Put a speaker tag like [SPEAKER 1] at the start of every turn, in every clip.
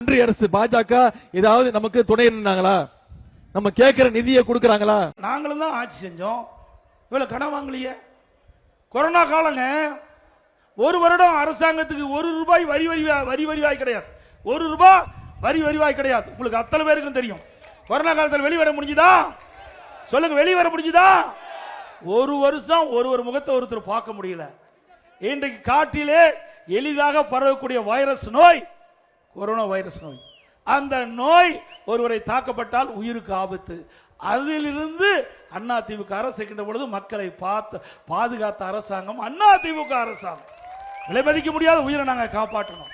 [SPEAKER 1] ஒன்றிய அரசு பாஜக ஏதாவது நமக்கு துணை இருந்தாங்களா? நம்ம கேட்கிற நிதியை கொடுக்கறாங்களா?
[SPEAKER 2] நாங்களும் தான் ஆட்சி செஞ்சோம், இவ்வளவு கடன் வாங்கலையே. கொரோனா காலங்க, ஒரு வருடம் அரசாங்கத்துக்கு ₹1 வரி வரிவாய் கிடையாது. ₹1 வரி வரிவாய் கிடையாது. உங்களுக்கு அத்தனை பேருக்கும் தெரியும். கொரோனா காலத்தில் வெளிவர முடிஞ்சுதா? சொல்லுங்க, வெளிவர முடிஞ்சுதா? ஒரு வருஷம் ஒரு முகத்தை ஒருத்தர் பார்க்க முடியல. இன்றைக்கு காட்டிலே எளிதாக பரவக்கூடிய வைரஸ் நோய் கொரோனா வைரஸ் நோய். அந்த நோய் ஒருவரை தாக்கப்பட்டால் உயிருக்கு ஆபத்து. அதிலிருந்து அதிமுக அரசு இருக்கின்ற பொழுது மக்களை பாதுகாத்த அரசாங்கம் அதிமுக அரசாங்கம். விலை மதிக்க முடியாத உயிரை நாங்கள் காப்பாற்றணும்.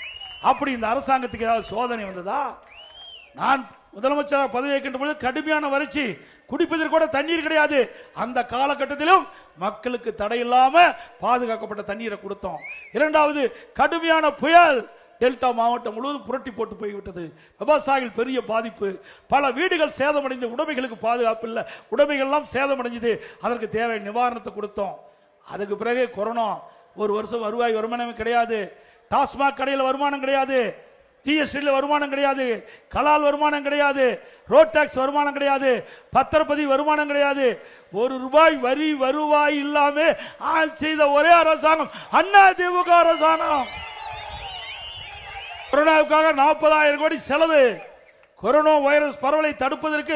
[SPEAKER 2] அப்படி இந்த அரசாங்கத்துக்கு ஏதாவது சோதனை வந்ததா? நான் முதலமைச்சர் பதவி ஏற்கின்ற பொழுது கடுமையான வறட்சி, குடிப்பதற்கு கூட தண்ணீர் கிடையாது. அந்த காலகட்டத்திலும் மக்களுக்கு தடையில்லாம பாதுகாக்கப்பட்ட தண்ணீரை கொடுத்தோம். இரண்டாவது, கடுமையான புயல் டெல்டா மாவட்டம் முழுவதும் புரட்டி போட்டு போய்விட்டது. விவசாயிகள் பெரிய பாதிப்பு, பல வீடுகள் சேதமடைந்து, உடைமைகளுக்கு பாதுகாப்பு இல்லை, உடைமைகள் எல்லாம் சேதமடைஞ்சது. அதற்கு தேவை நிவாரணத்தை கொடுத்தோம். அதுக்கு பிறகு கொரோனா, ஒரு வருஷம் வருமானம் கிடையாது, டாஸ்மாக் கடையில் வருமானம் கிடையாது, ஜிஎஸ்டியில் வருமானம் கிடையாது, கலால் வருமானம் கிடையாது, ரோட் டாக்ஸ் வருமானம் கிடையாது, பத்திரப்பதிவு வருமானம் கிடையாது. ₹1 வரி வருவாய் இல்லாம ஆட்சி செய்த ஒரே அரசாங்கம் அதிமுக அரசாங்கம். கொரோனாவுக்காக 40,000 கோடி செலவு. கொரோனா வைரஸ் பரவலை தடுப்பதற்கு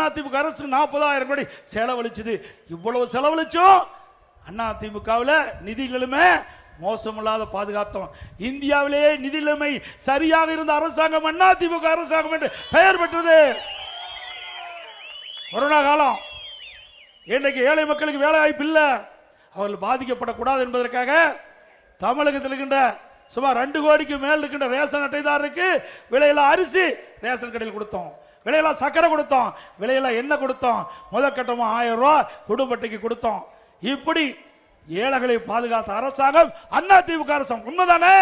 [SPEAKER 2] அதிமுக அரசு 40,000 கோடி செலவழிச்சது. இவ்வளவு செலவழிச்சும் அதிமுகவில் நிதி நிலைமை மோசமில்லாத பாதுகாத்தோம். இந்தியாவிலேயே நிதி நிலைமை சரியாக இருந்த அரசாங்கம் அதிமுக அரசாங்கம் என்று பெயர் பெற்றது. கொரோனா காலம், இன்றைக்கு ஏழை மக்களுக்கு வேலை வாய்ப்பு இல்லை, அவர்கள் பாதிக்கப்படக்கூடாது என்பதற்காக தமிழகத்தில் இருக்கின்ற சுமார் 2 கோடிக்கு மேல் இருக்கின்ற ரேஷன் அட்டைதாரருக்கு விலையில அரிசி ரேஷன் கடையில் கொடுத்தோம், விலையில சக்கரை கொடுத்தோம், விலையில எண்ணெய் கொடுத்தோம், முதற்கட்டமா ₹1000 குடும்ப அட்டைக்கு கொடுத்தோம். இப்படி ஏழைகளை பாதுகாத்த அரசாங்கம் அதிமுக அரசாங்கம். உண்மைதானே?